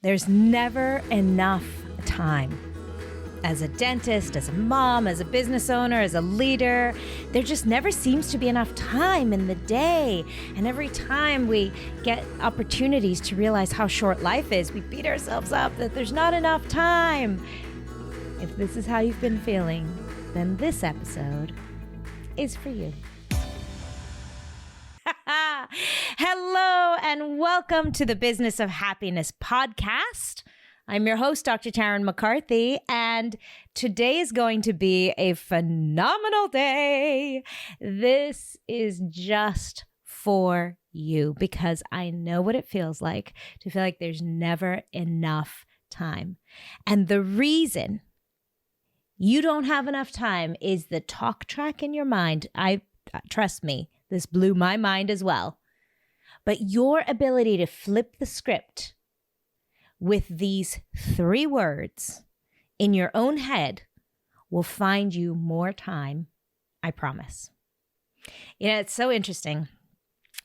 There's never enough time. As a dentist, as a mom, as a business owner, as a leader, there just never seems to be enough time in the day. And every time we get opportunities to realize how short life is, we beat ourselves up that there's not enough time. If this is how you've been feeling, then this episode is for you. Hello and welcome to the Business of Happiness podcast. I'm your host, Dr. Tarryn MacCarthy, and today is going to be a phenomenal day. This is just for you because I know what it feels like to feel like there's never enough time. And the reason you don't have enough time is the talk track in your mind. Trust me, this blew my mind as well. But your ability to flip the script with these 3 words in your own head will find you more time, I promise. You know, it's so interesting.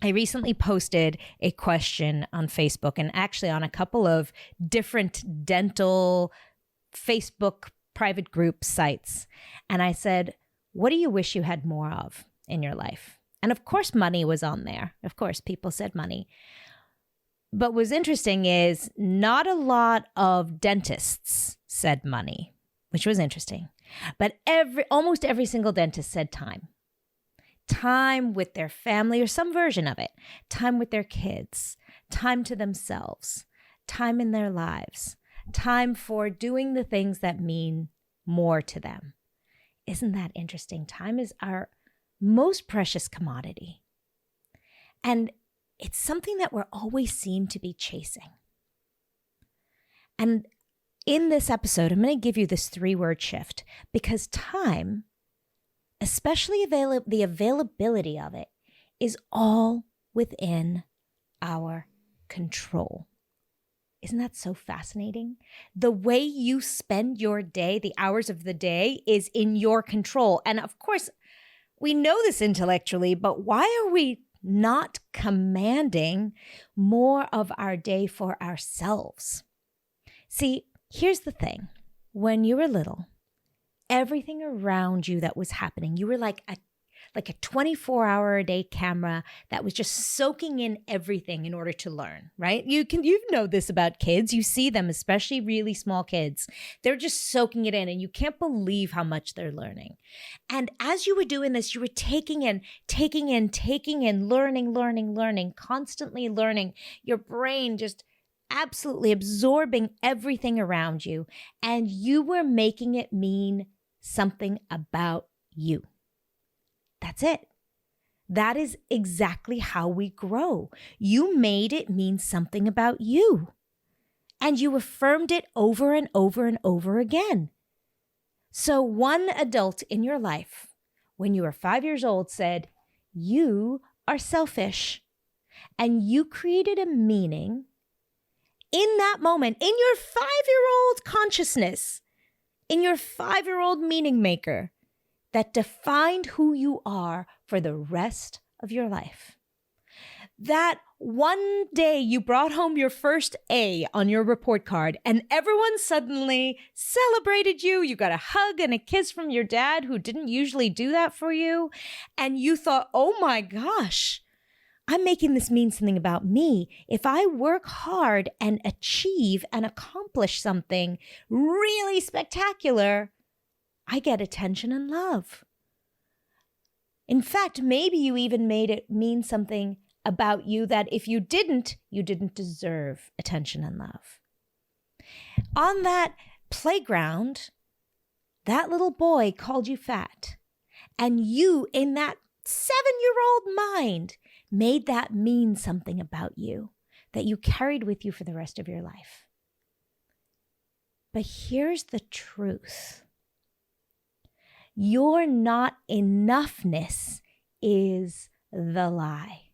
I recently posted a question on Facebook and actually on a couple of different dental Facebook private group sites. And I said, what do you wish you had more of in your life? And of course, money was on there. Of course, people said money. But what's interesting is not a lot of dentists said money, which was interesting. But almost every single dentist said time. Time with their family or some version of it. Time with their kids. Time to themselves. Time in their lives. Time for doing the things that mean more to them. Isn't that interesting? Time is our most precious commodity. And it's something that we're always seem to be chasing. And in this episode, I'm going to give you this 3-word shift because time, especially the availability of it, is all within our control. Isn't that so fascinating? The way you spend your day, the hours of the day, is in your control. And of course, we know this intellectually, but why are we not commanding more of our day for ourselves? See, here's the thing. When you were little, everything around you that was happening, you were like a 24-hour-a-day camera that was just soaking in everything in order to learn, right? You know this about kids. You see them, especially really small kids. They're just soaking it in, and you can't believe how much they're learning. And as you were doing this, you were taking in, learning, constantly learning. Your brain just absolutely absorbing everything around you, and you were making it mean something about you. That's it. That is exactly how we grow. You made it mean something about you. And you affirmed it over and over and over again. So one adult in your life, when you were 5 years old, said, you are selfish. And you created a meaning in that moment, in your 5-year-old consciousness, in your 5-year-old meaning maker, that defined who you are for the rest of your life. That one day you brought home your first A on your report card and everyone suddenly celebrated you. You got a hug and a kiss from your dad who didn't usually do that for you. And you thought, oh my gosh, I'm making this mean something about me. If I work hard and achieve and accomplish something really spectacular, I get attention and love. In fact, maybe you even made it mean something about you that if you didn't deserve attention and love. On that playground, that little boy called you fat. And you, in that 7-year-old mind, made that mean something about you that you carried with you for the rest of your life. But here's the truth. Your not enoughness is the lie.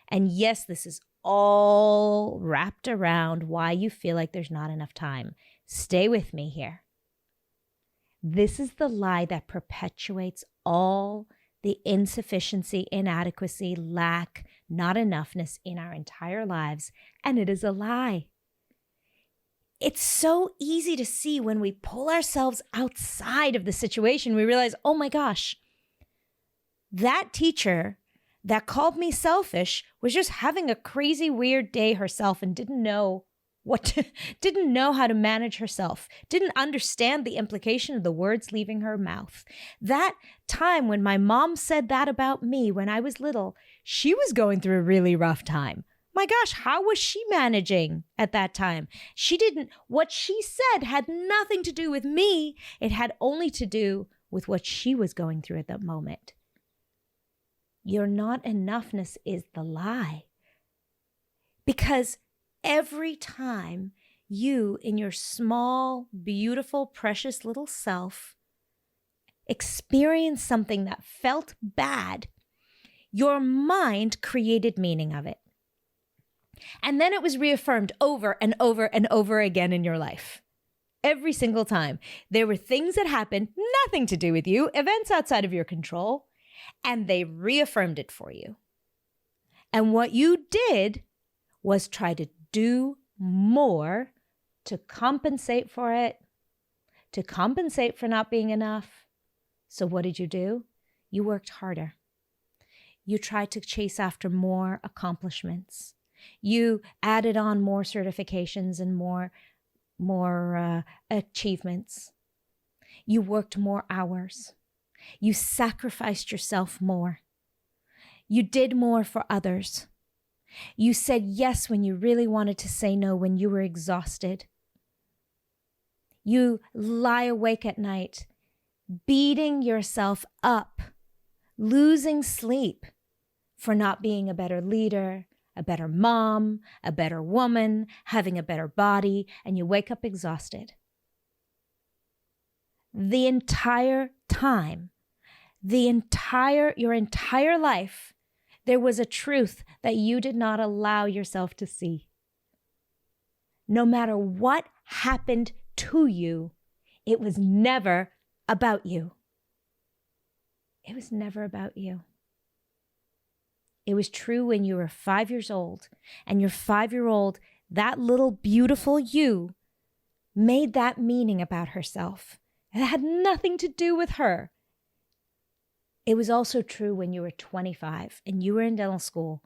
And yes, this is all wrapped around why you feel like there's not enough time. Stay with me here. This is the lie that perpetuates all the insufficiency, inadequacy, lack, not enoughness in our entire lives. And it is a lie. it's so easy to see when we pull ourselves outside of the situation. We realize, oh my gosh, that teacher that called me selfish was just having a crazy, weird day herself and didn't know how to manage herself, didn't understand the implication of the words leaving her mouth. That time when my mom said that about me when I was little, she was going through a really rough time. My gosh, how was she managing at that time? What she said had nothing to do with me. It had only to do with what she was going through at that moment. Your not enoughness is the lie. Because every time you, in your small, beautiful, precious little self, experienced something that felt bad, your mind created meaning of it. And then it was reaffirmed over and over and over again in your life. Every single time. There were things that happened, nothing to do with you, events outside of your control, and they reaffirmed it for you. And what you did was try to do more to compensate for it, to compensate for not being enough. So what did you do? You worked harder. You tried to chase after more accomplishments. You added on more certifications and more achievements. You worked more hours. You sacrificed yourself more. You did more for others. You said yes when you really wanted to say no, when you were exhausted. You lie awake at night, beating yourself up, losing sleep for not being a better leader, a better mom, a better woman, having a better body, and you wake up exhausted. The entire time, your entire life, there was a truth that you did not allow yourself to see. No matter what happened to you, it was never about you. It was never about you. It was true when you were 5 years old, and your 5-year-old, that little beautiful you, made that meaning about herself. It had nothing to do with her. It was also true when you were 25 and you were in dental school,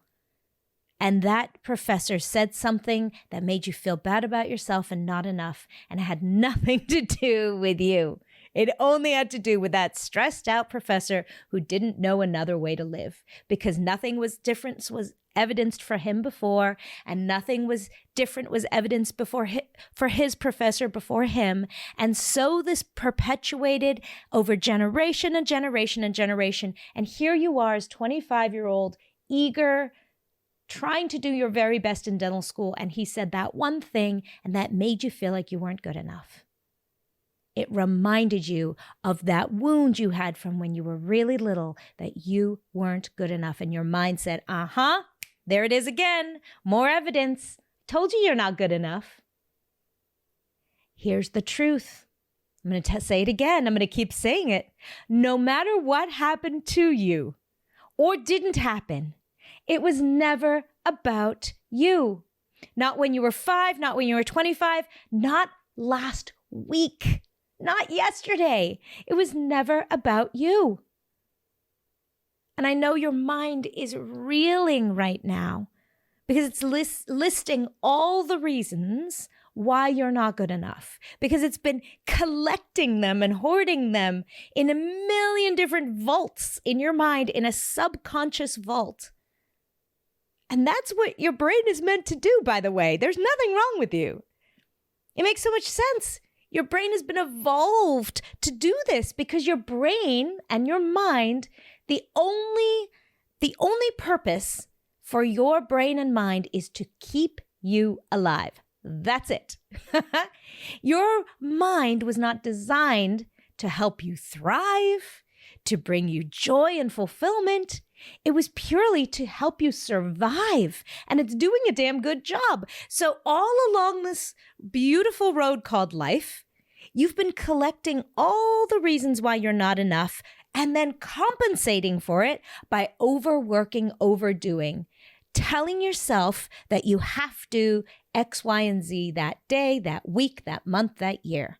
and that professor said something that made you feel bad about yourself and not enough, and it had nothing to do with you. It only had to do with that stressed out professor who didn't know another way to live, because nothing was different was evidenced for him before, and nothing was different was evidenced for his professor before him. And so this perpetuated over generation and generation and generation. And here you are as 25-year-old, eager, trying to do your very best in dental school. And he said that one thing, and that made you feel like you weren't good enough. It reminded you of that wound you had from when you were really little, that you weren't good enough. And your mind said, there it is again. More evidence. Told you you're not good enough. Here's the truth. I'm going to say it again. I'm going to keep saying it. No matter what happened to you or didn't happen, it was never about you. Not when you were 5, not when you were 25, not last week. Not yesterday. It was never about you. And I know your mind is reeling right now because it's listing all the reasons why you're not good enough, because it's been collecting them and hoarding them in a million different vaults in your mind, in a subconscious vault. And that's what your brain is meant to do, by the way. There's nothing wrong with you. It makes so much sense. Your brain has been evolved to do this because your brain and your mind, the only purpose for your brain and mind is to keep you alive. That's it. Your mind was not designed to help you thrive, to bring you joy and fulfillment. It was purely to help you survive, and it's doing a damn good job. So all along this beautiful road called life, you've been collecting all the reasons why you're not enough and then compensating for it by overworking, overdoing, telling yourself that you have to X, Y, and Z that day, that week, that month, that year.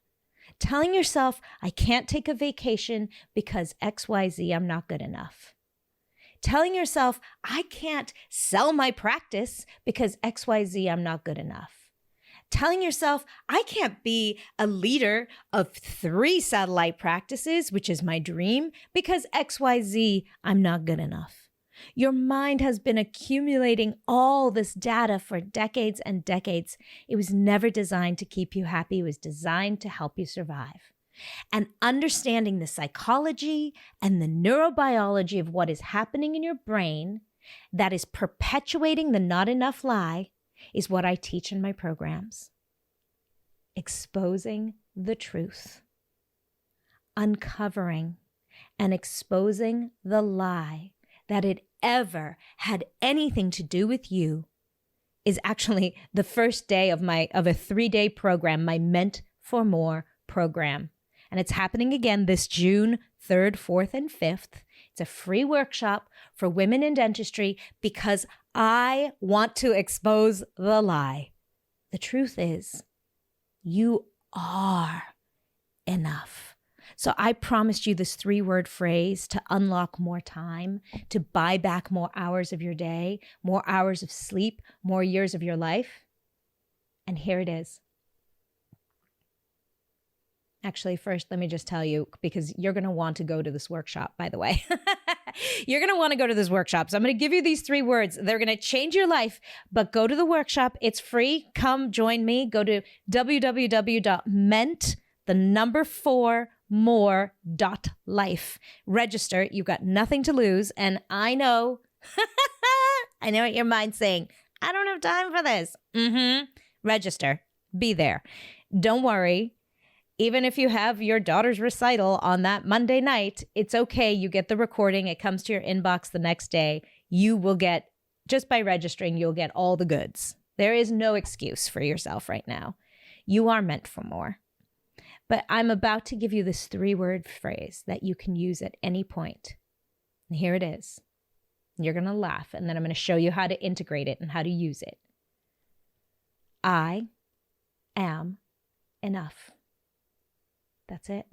Telling yourself, I can't take a vacation because X, Y, Z, I'm not good enough. Telling yourself, I can't sell my practice because X, Y, Z, I'm not good enough. Telling yourself, I can't be a leader of 3 satellite practices, which is my dream, because X, Y, Z, I'm not good enough. Your mind has been accumulating all this data for decades and decades. It was never designed to keep you happy. It was designed to help you survive. And understanding the psychology and the neurobiology of what is happening in your brain that is perpetuating the not enough lie is what I teach in my programs. Exposing the truth, uncovering and exposing the lie that it ever had anything to do with you is actually the first day of a 3-day program, my Meant for More program. And it's happening again this June 3rd, 4th, and 5th. It's a free workshop for women in dentistry because I want to expose the lie. The truth is, you are enough. So I promised you this 3-word phrase to unlock more time, to buy back more hours of your day, more hours of sleep, more years of your life. And here it is. Actually, first, let me just tell you, because you're going to want to go to this workshop, by the way. You're going to want to go to this workshop. So I'm going to give you these 3 words. They're going to change your life, but go to the workshop. It's free. Come join me. Go to www.ment4more.life. Register. You've got nothing to lose. And I know, I know what your mind's saying. I don't have time for this. Register. Be there. Don't worry. Even if you have your daughter's recital on that Monday night, it's okay. You get the recording. It comes to your inbox the next day. You will get, just by registering, you'll get all the goods. There is no excuse for yourself right now. You are meant for more. But I'm about to give you this 3-word phrase that you can use at any point. And here it is. You're going to laugh, and then I'm going to show you how to integrate it and how to use it. I am enough. That's it.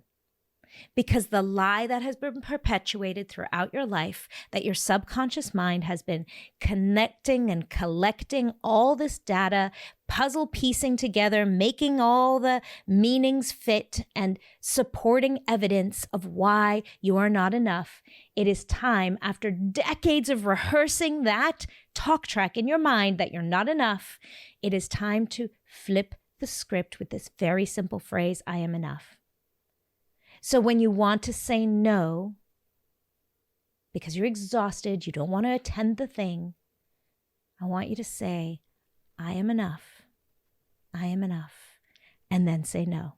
Because the lie that has been perpetuated throughout your life, that your subconscious mind has been connecting and collecting all this data, puzzle piecing together, making all the meanings fit, and supporting evidence of why you are not enough. It is time, after decades of rehearsing that talk track in your mind that you're not enough, it is time to flip the script with this very simple phrase, I am enough. So when you want to say no, because you're exhausted, you don't want to attend the thing, I want you to say, I am enough. I am enough. And then say no.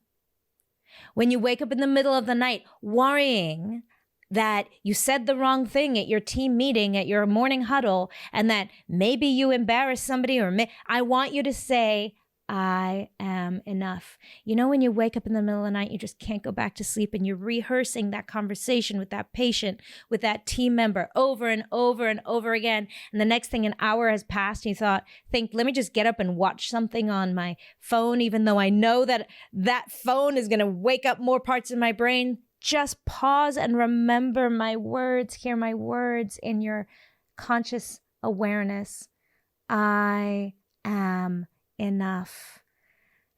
When you wake up in the middle of the night worrying that you said the wrong thing at your team meeting, at your morning huddle, and that maybe you embarrassed somebody, I want you to say, I am enough. You know, when you wake up in the middle of the night, you just can't go back to sleep and you're rehearsing that conversation with that patient, with that team member over and over and over again. And the next thing, an hour has passed and you think, let me just get up and watch something on my phone, even though I know that that phone is going to wake up more parts of my brain. Just pause and remember my words, hear my words in your conscious awareness. I am enough.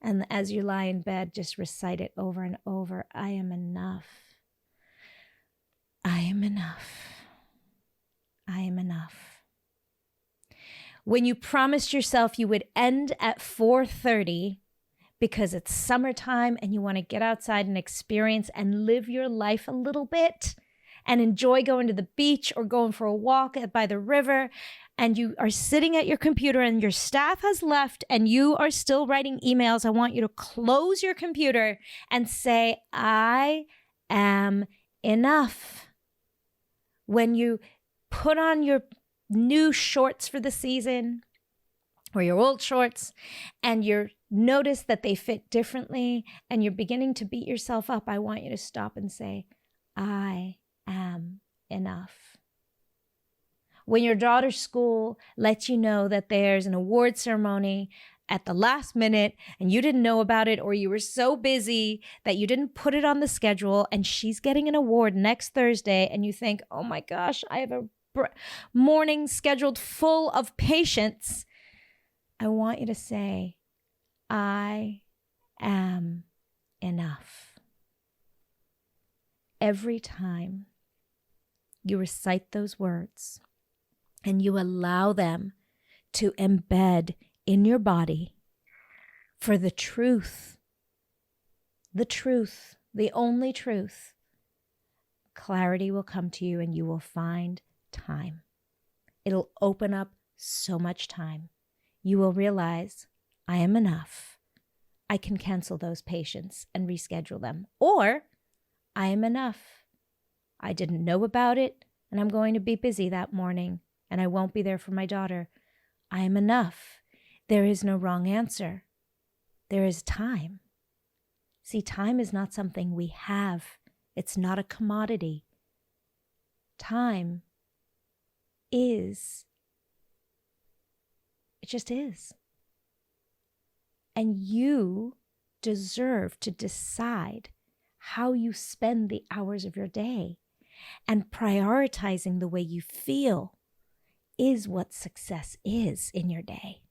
And as you lie in bed, just recite it over and over. I am enough. I am enough. I am enough. When you promised yourself you would end at 4:30 because it's summertime and you want to get outside and experience and live your life a little bit and enjoy going to the beach or going for a walk by the river, and you are sitting at your computer and your staff has left and you are still writing emails, I want you to close your computer and say, I am enough. When you put on your new shorts for the season or your old shorts and you notice that they fit differently and you're beginning to beat yourself up, I want you to stop and say, I am enough. When your daughter's school lets you know that there's an award ceremony at the last minute and you didn't know about it, or you were so busy that you didn't put it on the schedule, and she's getting an award next Thursday and you think, oh my gosh, I have a morning scheduled full of patients. I want you to say, I am enough. Every time you recite those words and you allow them to embed in your body for the truth, the only truth, clarity will come to you and you will find time. It'll open up so much time. You will realize, I am enough. I can cancel those patients and reschedule them. Or, I am enough. I didn't know about it and I'm going to be busy that morning and I won't be there for my daughter. I am enough. There is no wrong answer. There is time. See, time is not something we have. It's not a commodity. Time is. It just is. And you deserve to decide how you spend the hours of your day. And prioritizing the way you feel is what success is in your day.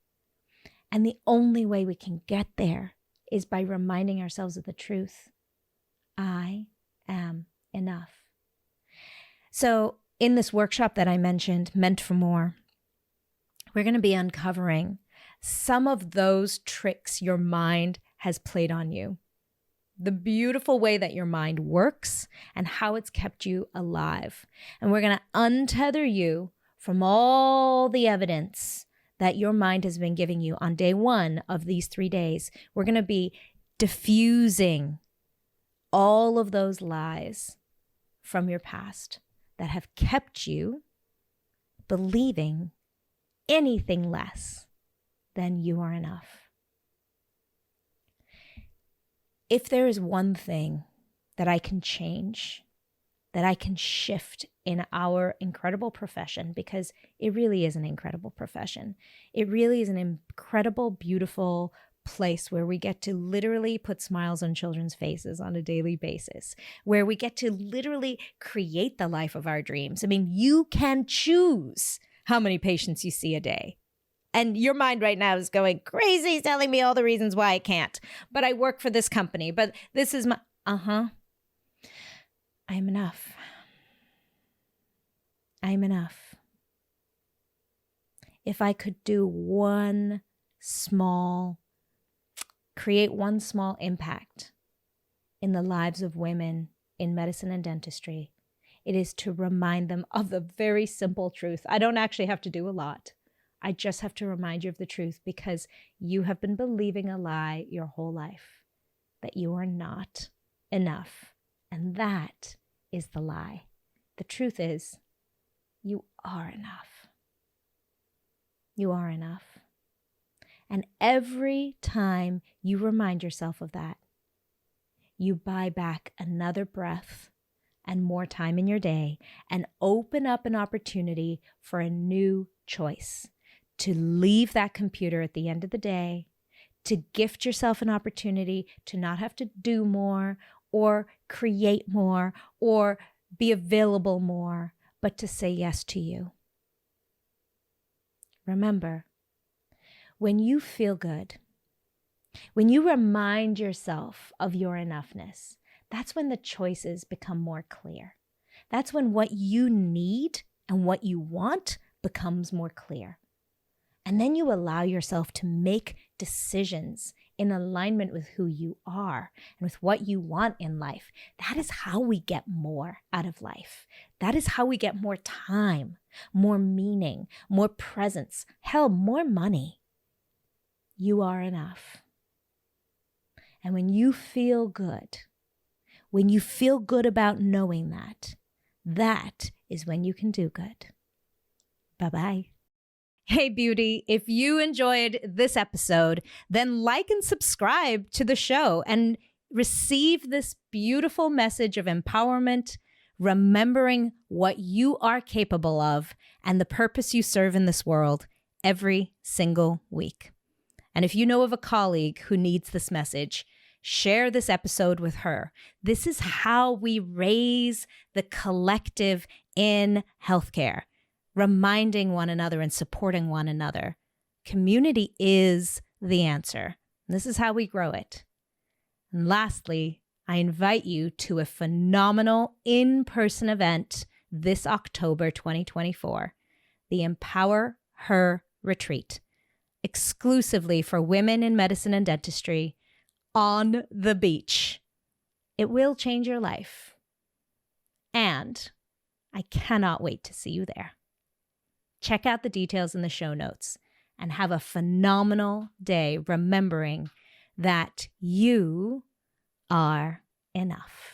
And the only way we can get there is by reminding ourselves of the truth. I am enough. So in this workshop that I mentioned, Meant for More, we're going to be uncovering some of those tricks your mind has played on you. The beautiful way that your mind works and how it's kept you alive. And we're going to untether you from all the evidence that your mind has been giving you on day one of these 3 days. We're going to be diffusing all of those lies from your past that have kept you believing anything less than you are enough. If there is one thing that I can change, that I can shift in our incredible profession, because it really is an incredible profession. It really is an incredible, beautiful place where we get to literally put smiles on children's faces on a daily basis, where we get to literally create the life of our dreams. I mean, you can choose how many patients you see a day. And your mind right now is going crazy, telling me all the reasons why I can't. But I work for this company. But this is my, I am enough. I am enough. If I could do create one small impact in the lives of women in medicine and dentistry, it is to remind them of the very simple truth. I don't actually have to do a lot. I just have to remind you of the truth, because you have been believing a lie your whole life, that you are not enough. And that is the lie. The truth is, you are enough. You are enough. And every time you remind yourself of that, you buy back another breath and more time in your day and open up an opportunity for a new choice. To leave that computer at the end of the day, to gift yourself an opportunity to not have to do more or create more or be available more, but to say yes to you. Remember, when you feel good, when you remind yourself of your enoughness, that's when the choices become more clear. That's when what you need and what you want becomes more clear. And then you allow yourself to make decisions in alignment with who you are and with what you want in life. That is how we get more out of life. That is how we get more time, more meaning, more presence, hell, more money. You are enough. And when you feel good about knowing that, that is when you can do good. Bye-bye. Hey, beauty, if you enjoyed this episode, then like and subscribe to the show and receive this beautiful message of empowerment, remembering what you are capable of and the purpose you serve in this world every single week. And if you know of a colleague who needs this message, share this episode with her. This is how we raise the collective in healthcare, reminding one another and supporting one another. Community is the answer. This is how we grow it. And lastly, I invite you to a phenomenal in-person event this October 2024, the Empower Her Retreat, exclusively for women in medicine and dentistry on the beach. It will change your life. And I cannot wait to see you there. Check out the details in the show notes and have a phenomenal day remembering that you are enough.